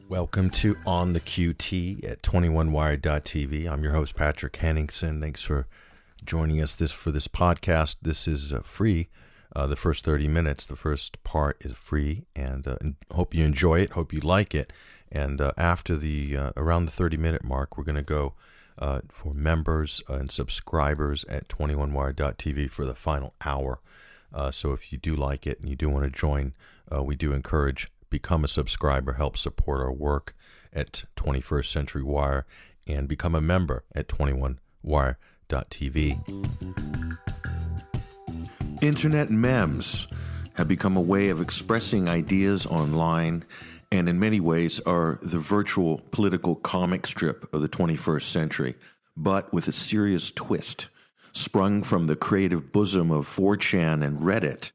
Welcome to On the QT at 21wired.tv. I'm your host, Patrick Henningsen. Thanks for joining us for this podcast. This is free. The first 30 minutes, the first part is free, and hope you enjoy it, hope you like it. And after around the 30-minute mark, we're going to go for members and subscribers at 21wired.tv for the final hour. So if you do like it and you do want to join, we do encourage become a subscriber, help support our work at 21st Century Wire, and become a member at 21wire.tv. Internet memes have become a way of expressing ideas online and in many ways are the virtual political comic strip of the 21st century, but with a serious twist. Sprung from the creative bosom of 4chan and Reddit,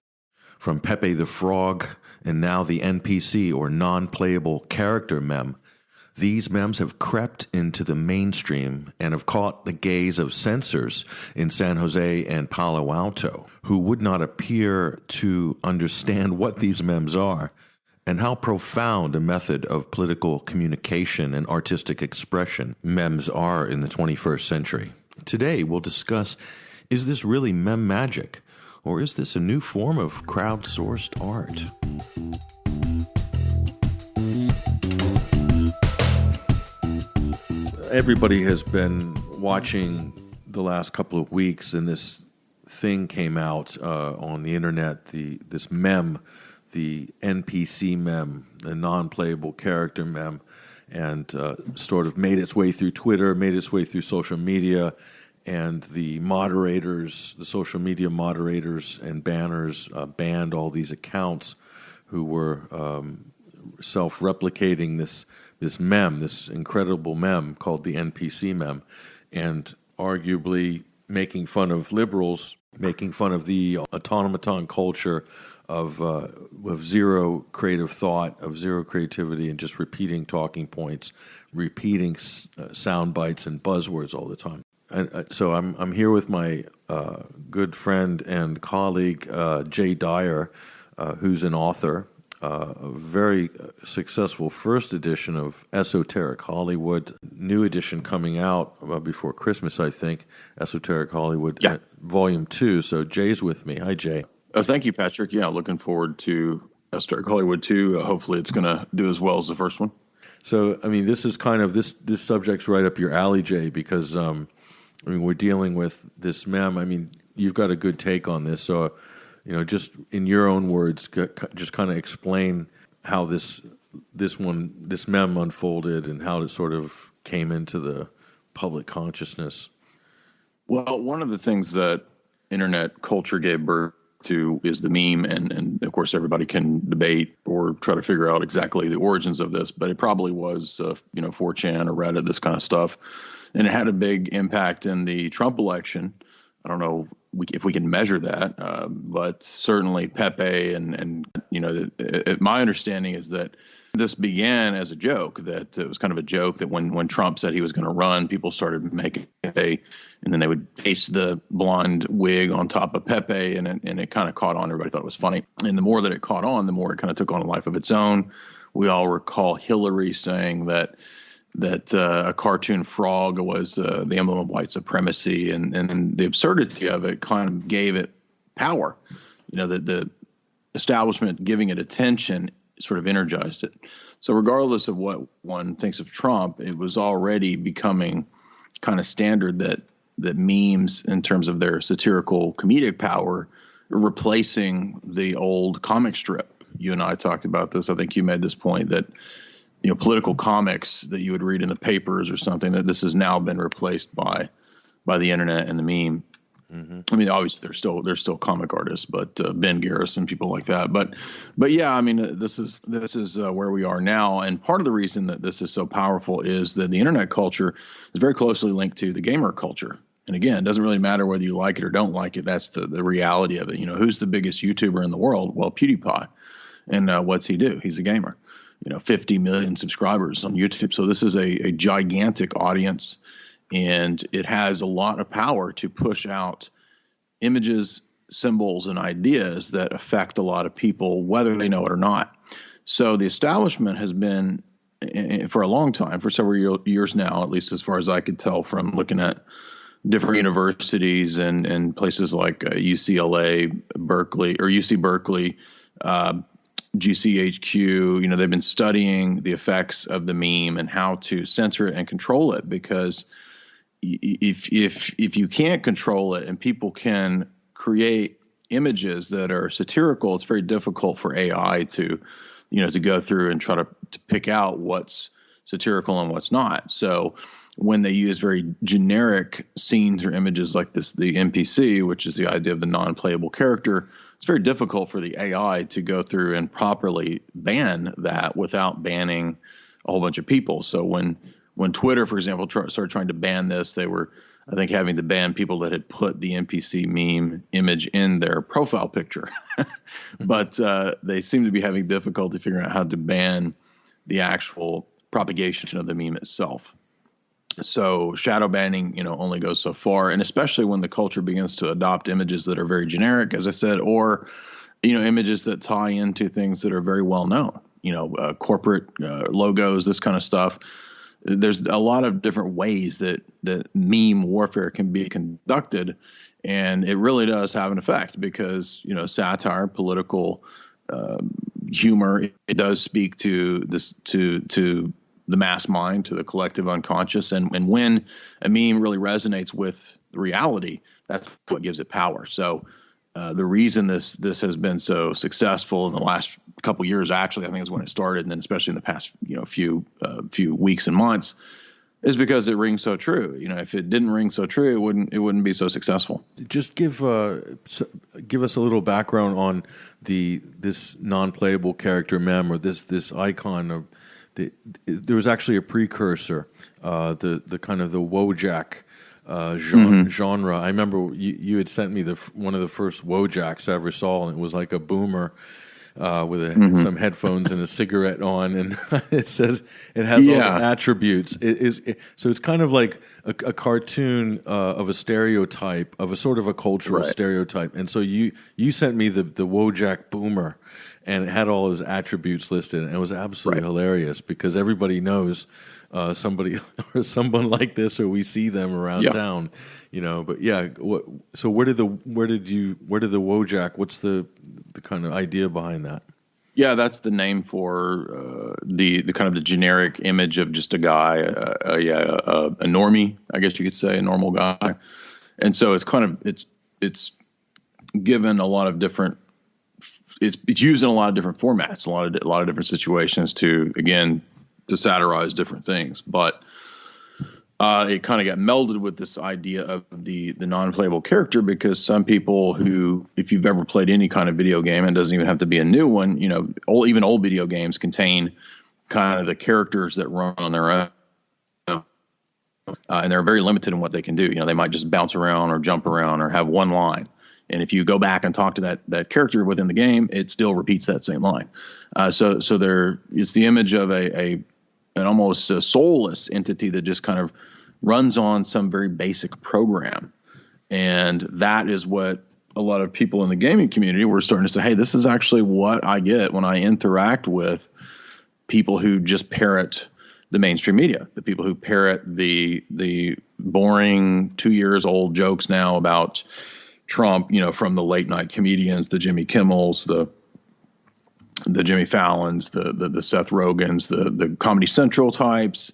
from Pepe the Frog and now the NPC or non-playable character meme, these memes have crept into the mainstream and have caught the gaze of censors in San Jose and Palo Alto, who would not appear to understand what these memes are and how profound a method of political communication and artistic expression memes are in the 21st century. Today, we'll discuss, is this really meme magic? Or is this a new form of crowdsourced art? Everybody has been watching the last couple of weeks, and this thing came out on the internet, this meme, the NPC meme, the non-playable character meme, and sort of made its way through Twitter, made its way through social media, and the moderators, the social media moderators and banners banned all these accounts who were self-replicating this meme, this incredible meme called the NPC meme, and arguably making fun of liberals, making fun of the automaton culture of zero creative thought, of zero creativity, and just repeating talking points, repeating sound bites and buzzwords all the time. So I'm here with my good friend and colleague, Dyer, who's an author, a very successful first edition of Esoteric Hollywood, new edition coming out before Christmas, I think, Esoteric Hollywood, Volume 2. So Jay's with me. Hi, Jay. Thank you, Patrick. Yeah, looking forward to Esoteric Hollywood 2. Hopefully it's going to do as well as the first one. So, I mean, this is kind of, this subject's right up your alley, Jay, because we're dealing with this meme. I mean, you've got a good take on this. So, just in your own words, just kind of explain how this meme unfolded and how it sort of came into the public consciousness. Well, one of the things that internet culture gave birth to is the meme. And of course, everybody can debate or try to figure out exactly the origins of this, but it probably was, 4chan or Reddit, this kind of stuff. And it had a big impact in the Trump election. I don't know if we can measure that, but certainly Pepe and my understanding is that this began as a joke, that it was kind of a joke that when Trump said he was going to run, people started making Pepe, and then they would paste the blonde wig on top of Pepe, and it kind of caught on. Everybody thought it was funny. And the more that it caught on, the more it kind of took on a life of its own. We all recall Hillary saying that a cartoon frog was the emblem of white supremacy, and the absurdity of it kind of gave it power. The establishment giving it attention sort of energized it. So regardless of what one thinks of Trump, it was already becoming kind of standard that memes, in terms of their satirical comedic power, are replacing the old comic strip. You and I talked about this. I think you made this point that political comics that you would read in the papers or something, that this has now been replaced by the internet and the meme. Mm-hmm. I mean, obviously they're still comic artists, but Ben Garrison, people like that. But yeah, I mean, this is where we are now. And part of the reason that this is so powerful is that the internet culture is very closely linked to the gamer culture. And again, it doesn't really matter whether you like it or don't like it. That's the reality of it. Who's the biggest YouTuber in the world? Well, PewDiePie. And what's he do? He's a gamer. 50 million subscribers on YouTube. So this is a gigantic audience, and it has a lot of power to push out images, symbols, and ideas that affect a lot of people, whether they know it or not. So the establishment has been for a long time, for several years now, at least as far as I could tell from looking at different universities and places like UCLA, Berkeley, or UC Berkeley, GCHQ. They've been studying the effects of the meme and how to censor it and control it, because if you can't control it and people can create images that are satirical, it's very difficult for AI to go through and try to pick out what's satirical and what's not. So when they use very generic scenes or images like this, the NPC, which is the idea of the non-playable character, it's very difficult for the AI to go through and properly ban that without banning a whole bunch of people. So when Twitter, for example, started trying to ban this, they were, I think, having to ban people that had put the NPC meme image in their profile picture. But they seem to be having difficulty figuring out how to ban the actual propagation of the meme itself. So shadow banning, only goes so far, and especially when the culture begins to adopt images that are very generic, as I said, or images that tie into things that are very well known, corporate logos, this kind of stuff. There's a lot of different ways that meme warfare can be conducted, and it really does have an effect because satire, political humor, it does speak to this to the mass mind, to the collective unconscious, and when a meme really resonates with reality, that's what gives it power. So the reason this has been so successful in the last couple of years, actually, I think is when it started, and then especially in the past few weeks and months, is because it rings so true. If it didn't ring so true, it wouldn't be so successful. Just give us a little background on this non-playable character meme, or this icon of. There was actually a precursor, the kind of the Wojak genre. I remember you had sent me one of the first Wojaks I ever saw, and it was like a boomer with some headphones and a cigarette on, and it says it has all the attributes. So it's kind of like a cartoon of a stereotype, of a sort of a cultural stereotype. And so you sent me the Wojak boomer, and it had all his attributes listed, and it was absolutely hilarious because everybody knows somebody or someone like this, or we see them around town, But so where did the Wojak? What's the kind of idea behind that? Yeah, that's the name for the kind of the generic image of just a guy, a normie, I guess you could say, a normal guy, and so it's kind of it's given a lot of different. It's used in a lot of different formats, a lot of different situations to satirize different things. But it kind of got melded with this idea of the non-playable character, because some people who, if you've ever played any kind of video game, and it doesn't even have to be a new one, even old video games contain kind of the characters that run on their own. And they're very limited in what they can do. They might just bounce around or jump around or have one line. And if you go back and talk to that character within the game, it still repeats that same line. So it's the image of an almost a soulless entity that just kind of runs on some very basic program. And that is what a lot of people in the gaming community were starting to say, hey, this is actually what I get when I interact with people who just parrot the mainstream media, the people who parrot the boring 2 years old jokes now about Trump, from the late night comedians, the Jimmy Kimmels, the Jimmy Fallons, the Seth Rogans, the Comedy Central types,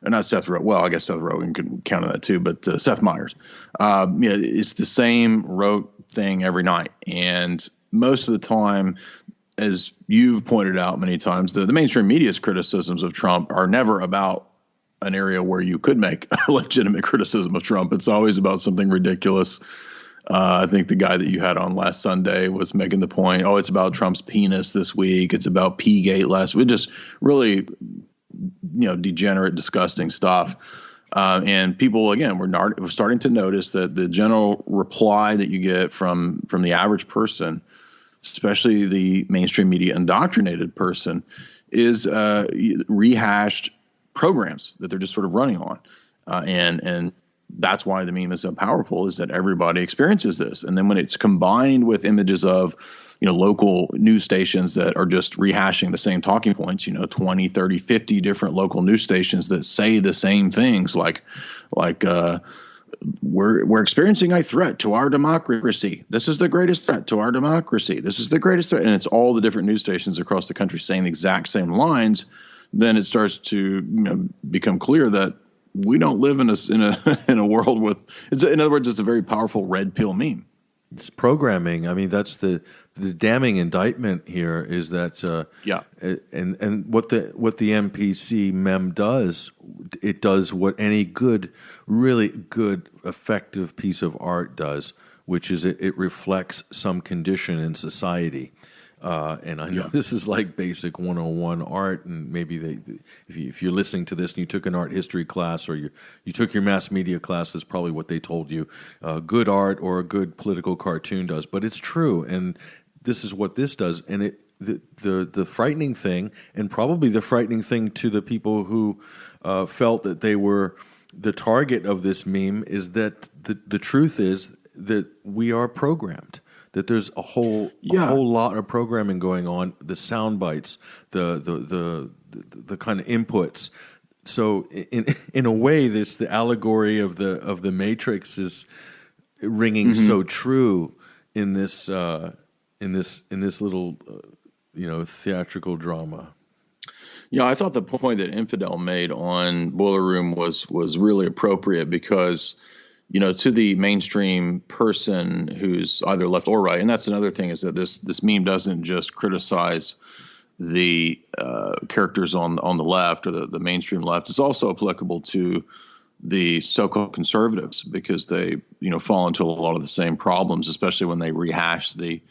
or not Seth Rogen. Well, I guess Seth Rogen could count on that too, but Seth Meyers. It's the same rote thing every night, and most of the time, as you've pointed out many times, the mainstream media's criticisms of Trump are never about an area where you could make a legitimate criticism of Trump. It's always about something ridiculous. I think the guy that you had on last Sunday was making the point, it's about Trump's penis this week. It's about P-gate last week. Just really, degenerate, disgusting stuff. And people, again, we're starting to notice that the general reply that you get from the average person, especially the mainstream media indoctrinated person, is rehashed programs that they're just sort of running on. And that's why the meme is so powerful, is that everybody experiences this. And then when it's combined with images of local news stations that are just rehashing the same talking points, 20, 30, 50 different local news stations that say the same things like we're experiencing a threat to our democracy. This is the greatest threat to our democracy. This is the greatest threat. And it's all the different news stations across the country saying the exact same lines. Then it starts to become clear that we don't live in a world with, in other words, it's a very powerful red pill meme. It's programming. I mean, that's the damning indictment here is that and what the NPC mem does, it does what any good, really good, effective piece of art does, which is it reflects some condition in society. And I know this is like basic 101 art, and maybe if you're listening to this and you took an art history class or you took your mass media class, that's probably what they told you. Good art or a good political cartoon does, but it's true, and this is what this does. And the frightening thing, and probably the frightening thing to the people who felt that they were the target of this meme, is that the truth is that we are programmed. That there's a whole lot of programming going on, the sound bites, the kind of inputs. So in a way, the allegory of the Matrix is ringing so true in this little theatrical drama. Yeah, I thought the point that Infidel made on Boiler Room was really appropriate because, to the mainstream person who's either left or right, and that's another thing, is that this meme doesn't just criticize the characters on the left or the mainstream left. It's also applicable to the so-called conservatives because they fall into a lot of the same problems, especially when they rehash the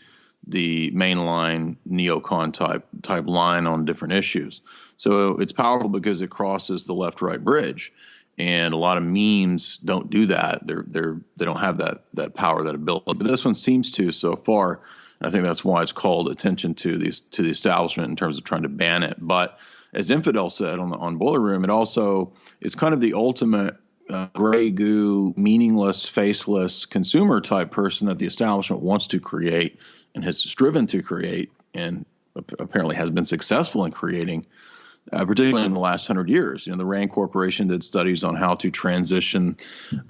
mainline neocon type line on different issues. So it's powerful because it crosses the left-right bridge. And a lot of memes don't do that. They don't have that power, that ability. But this one seems to so far. And I think that's why it's called attention to the establishment in terms of trying to ban it. But as Infidel said on Boiler Room, it also is kind of the ultimate gray goo, meaningless, faceless consumer type person that the establishment wants to create and has striven to create, and apparently has been successful in creating. Particularly in the last 100 years. The Rand Corporation did studies on how to transition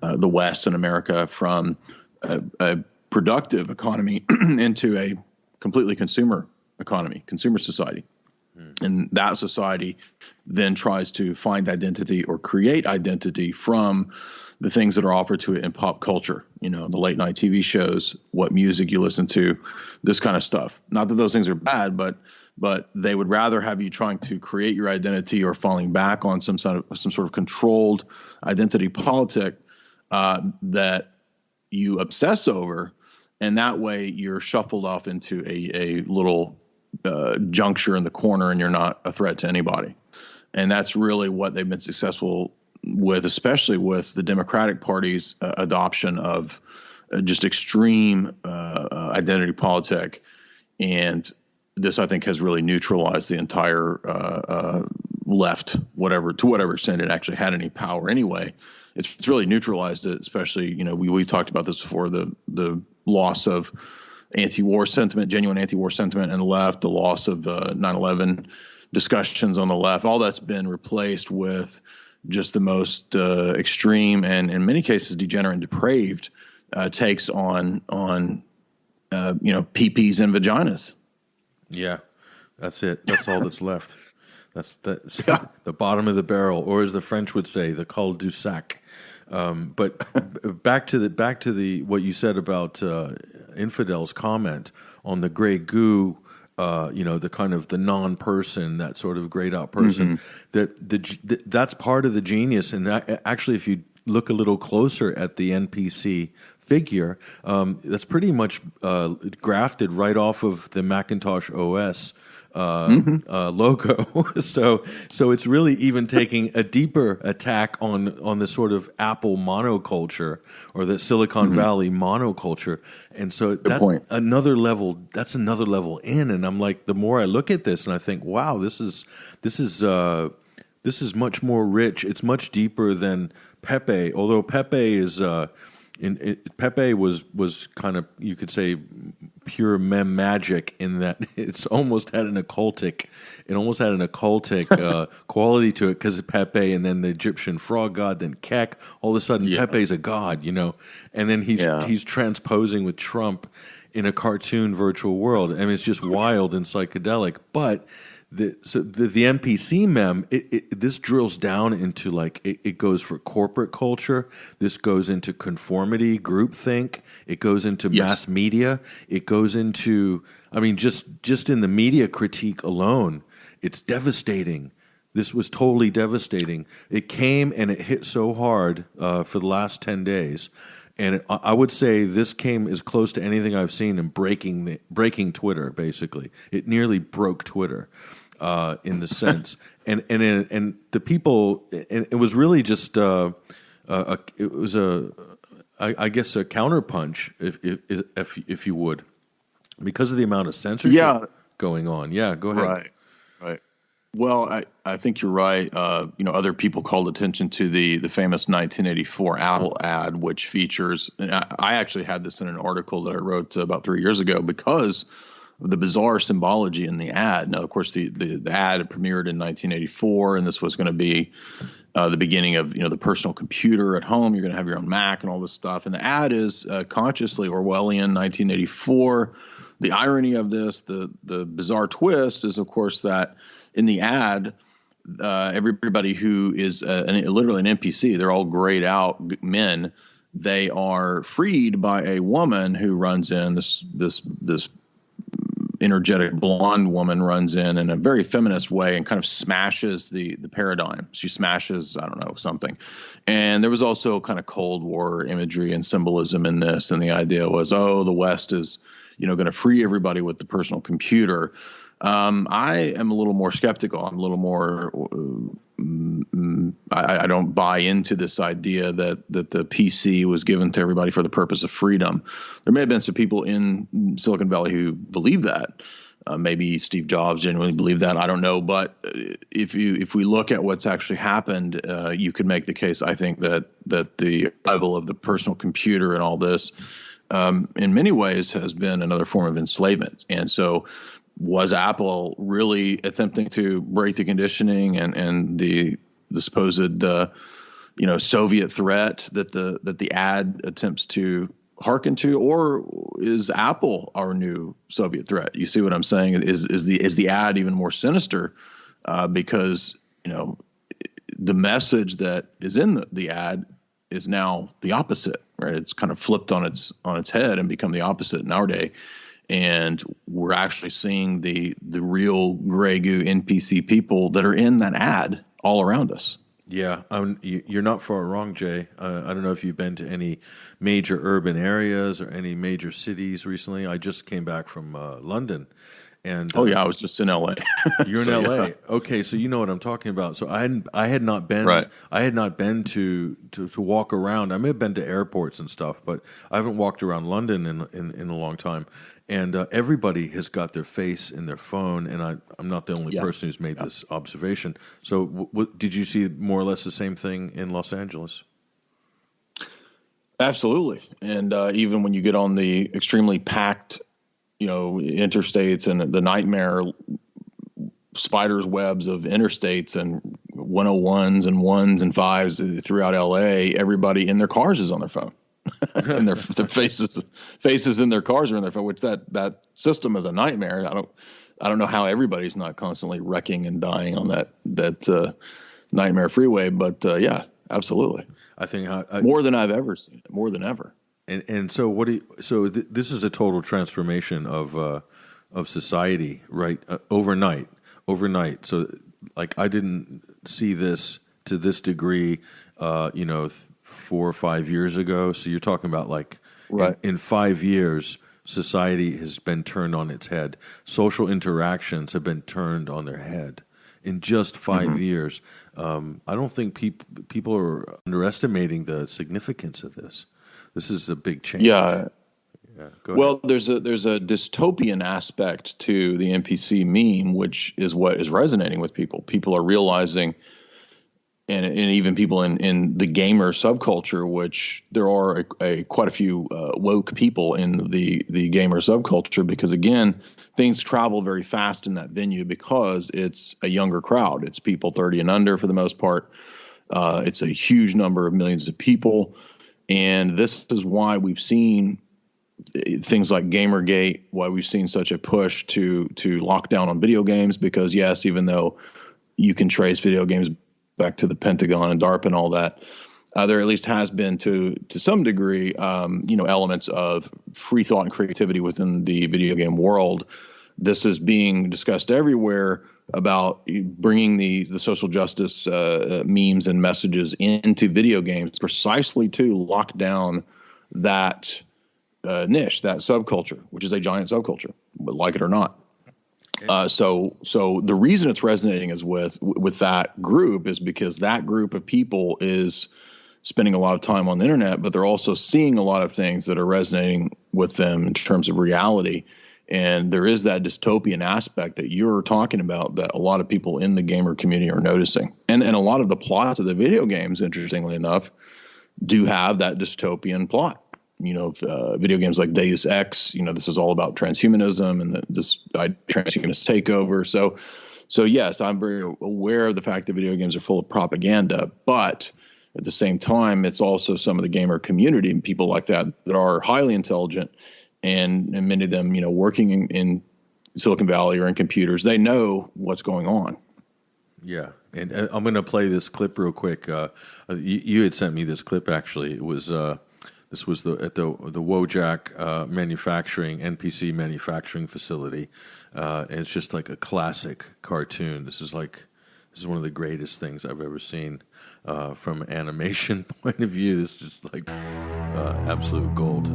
the West and America from a productive economy into a completely consumer economy, consumer society. And that society then tries to find identity or create identity from the things that are offered to it in pop culture, the late night TV shows, what music you listen to, this kind of stuff. Not that those things are bad, but they would rather have you trying to create your identity or falling back on some sort of controlled identity politic that you obsess over, and that way you're shuffled off into a little juncture in the corner, and you're not a threat to anybody. And that's really what they've been successful with, especially with the Democratic Party's adoption of just extreme identity politic. And this, I think, has really neutralized the entire left, to whatever extent it actually had any power anyway. It's really neutralized it, especially, we talked about this before, the loss of anti-war sentiment, genuine anti-war sentiment on the left, the loss of 9/11 discussions on the left. All that's been replaced with just the most extreme and, in many cases, degenerate and depraved takes on PPs and vaginas. Yeah, that's it. That's all that's left. That's the bottom of the barrel, or as the French would say, the cul du sac. But back to the what you said about Infidel's comment on the gray goo, the kind of the non-person, that sort of grayed out person. That's part of the genius. And actually, if you look a little closer at the NPC figure, that's pretty much grafted right off of the Macintosh OS logo. So it's really even taking a deeper attack on the sort of Apple monoculture or the Silicon Valley monoculture. And so that's another level. That's another level in. And I'm like, the more I look at this, and I think, wow, this is much more rich. It's much deeper than Pepe. Although Pepe is Pepe was kind of, you could say, pure meme magic in that it almost had an occultic quality to it because of Pepe, and then the Egyptian frog god, then Kek. All of a sudden, Pepe's a god, and then he's transposing with Trump in a cartoon virtual world. I mean, it's just wild and psychedelic, but. The NPC mem, this drills down into it goes for corporate culture. This goes into conformity, groupthink. It goes into mass media. It goes into, just in the media critique alone, it's devastating. This was totally devastating. It came and it hit so hard for the last 10 days. And I would say this came as close to anything I've seen in breaking Twitter, basically. It nearly broke Twitter. In the sense, and the people, and it was really just I guess a counterpunch, if you would, because of the amount of censorship going on. Yeah, go ahead. Right. Well, I think you're right. Other people called attention to the famous 1984 Apple ad, which features, and I actually had this in an article that I wrote about 3 years ago because the bizarre symbology in the ad. Now, of course, the ad premiered in 1984, and this was going to be the beginning of the personal computer at home. You're going to have your own Mac and all this stuff. And the ad is consciously Orwellian, 1984. The irony of this, the bizarre twist, is of course that in the ad, everybody who is literally an NPC, they're all grayed out men. They are freed by a woman who runs in. This energetic blonde woman runs in a very feminist way and kind of smashes the paradigm. She smashes, I don't know, something. And there was also kind of Cold War imagery and symbolism in this. And the idea was, the West is, going to free everybody with the personal computer. I am a little more skeptical. I'm a little more, I don't buy into this idea that the PC was given to everybody for the purpose of freedom. There may have been some people in Silicon Valley who believe that. Maybe Steve Jobs genuinely believed that. I don't know. But if we look at what's actually happened, you could make the case, I think, that the level of the personal computer and all this, in many ways, has been another form of enslavement. And so, was Apple really attempting to break the conditioning and the supposed Soviet threat that the ad attempts to hearken to, or is Apple our new Soviet threat? You see what I'm saying? Is the ad even more sinister because the message that is in the ad is now the opposite, right? It's kind of flipped on its head and become the opposite in our day. And we're actually seeing the real gray goo NPC people that are in that ad all around us. Yeah, you're not far wrong, Jay. I don't know if you've been to any major urban areas or any major cities recently. I just came back from London. And I was just in LA. You're in LA. Yeah. Okay, so you know what I'm talking about. So I had not been right. I had not been to walk around. I may have been to airports and stuff, but I haven't walked around London in a long time. And everybody has got their face in their phone, and I'm not the only person who's made this observation. So did you see more or less the same thing in Los Angeles? Absolutely. And even when you get on the extremely packed interstates and the nightmare spider's webs of interstates and 101s and 1s and 5s throughout LA, everybody in their cars is on their phone. And their faces in their cars are in their phone, which that system is a nightmare. I don't know how everybody's not constantly wrecking and dying on that nightmare freeway, but yeah, absolutely. I think more than I've ever seen it, more than ever. And so this is a total transformation of society, right? Overnight. So I didn't see this to this degree, 4 or 5 years ago. So you're talking about right. in 5 years, society has been turned on its head. Social interactions have been turned on their head in just 5 years. I don't think people are underestimating the significance of this. This is a big change. Yeah. Go well, there's a dystopian aspect to the NPC meme, which is what is resonating with people. People are realizing and even people in the gamer subculture, which there are quite a few woke people in the gamer subculture, because again, things travel very fast in that venue because it's a younger crowd. It's people 30 and under for the most part. It's a huge number of millions of people, and this is why we've seen things like Gamergate, why we've seen such a push to lock down on video games, because yes, even though you can trace video games back to the Pentagon and DARPA and all that, there at least has been to some degree, elements of free thought and creativity within the video game world. This is being discussed everywhere about bringing the social justice memes and messages into video games precisely to lock down that niche, that subculture, which is a giant subculture, like it or not. So the reason it's resonating is with that group is because that group of people is spending a lot of time on the internet, but they're also seeing a lot of things that are resonating with them in terms of reality. And there is that dystopian aspect that you're talking about that a lot of people in the gamer community are noticing. And a lot of the plots of the video games, interestingly enough, do have that dystopian plot. Video games like Deus Ex, this is all about transhumanism and this transhumanist takeover. So yes, I'm very aware of the fact that video games are full of propaganda, but at the same time, it's also some of the gamer community and people like that are highly intelligent, and many of them, working in Silicon Valley or in computers, they know what's going on. Yeah, and I'm going to play this clip real quick. You had sent me this clip, actually. It was this was at the Wojak manufacturing, NPC manufacturing facility, and it's just like a classic cartoon. This is one of the greatest things I've ever seen from an animation point of view. This is just like absolute gold.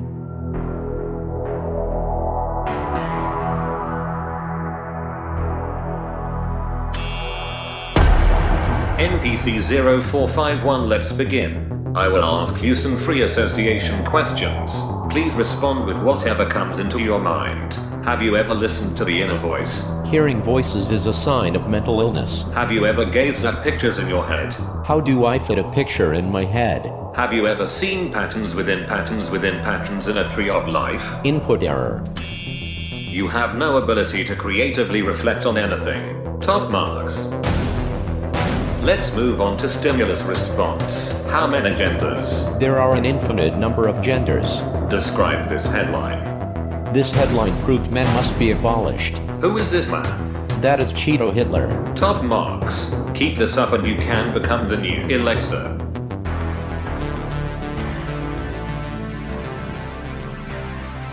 NPC 0451, let's begin. I will ask you some free association questions. Please respond with whatever comes into your mind. Have you ever listened to the inner voice? Hearing voices is a sign of mental illness. Have you ever gazed at pictures in your head? How do I fit a picture in my head? Have you ever seen patterns within patterns within patterns in a tree of life? Input error. You have no ability to creatively reflect on anything. Top marks. Let's move on to stimulus response. How many genders? There are an infinite number of genders. Describe this headline. This headline proved men must be abolished. Who is this man? That is Cheeto Hitler. Top marks. Keep this up and you can become the new Alexa.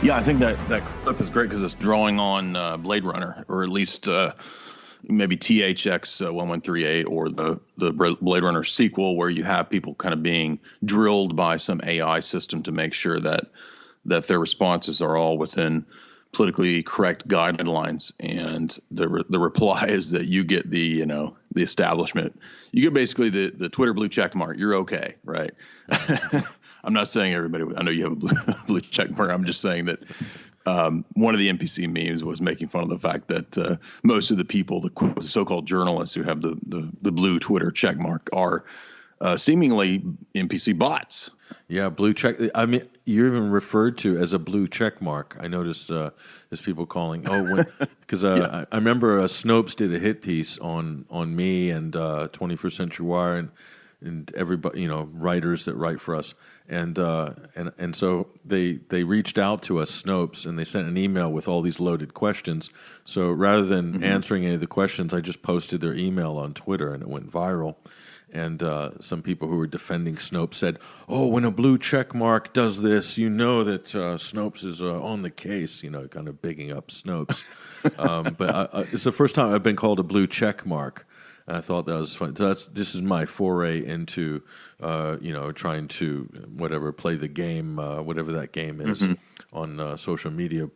Yeah, I think that clip is great because it's drawing on Blade Runner, or at least maybe THX 113A or the Blade Runner sequel, where you have people kind of being drilled by some AI system to make sure that their responses are all within politically correct guidelines. And the reply is that you get the establishment. You get basically the Twitter blue check mark. You're okay, right? I'm not saying everybody. I know you have a blue check mark. I'm just saying that one of the NPC memes was making fun of the fact that most of the people, the so-called journalists who have the blue Twitter check mark, are seemingly NPC bots. Yeah, blue check. I mean, you're even referred to as a blue check mark. I noticed there's people calling. Because I remember Snopes did a hit piece on me and 21st Century Wire and everybody, writers that write for us, and so they reached out to us, Snopes, and they sent an email with all these loaded questions. So rather than answering any of the questions, I just posted their email on Twitter, and it went viral. And some people who were defending Snopes said, "Oh, when a blue check mark does this, you know that Snopes is on the case." Kind of bigging up Snopes. But it's the first time I've been called a blue check mark. And I thought that was fun. So this is my foray into, trying to play the game, whatever that game is, on social media.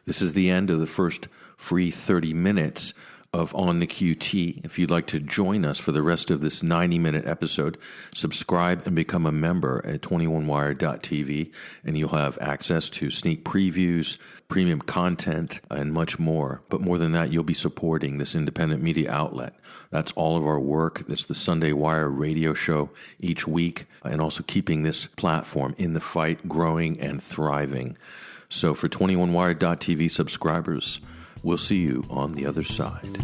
This is the end of the first free 30 minutes of On the QT. If you'd like to join us for the rest of this 90-minute episode, subscribe and become a member at 21wire.tv, and you'll have access to sneak previews, premium content, and much more. But more than that, you'll be supporting this independent media outlet. That's all of our work. That's the Sunday Wire radio show each week, and also keeping this platform in the fight, growing and thriving. So for 21wire.tv subscribers, we'll see you on the other side.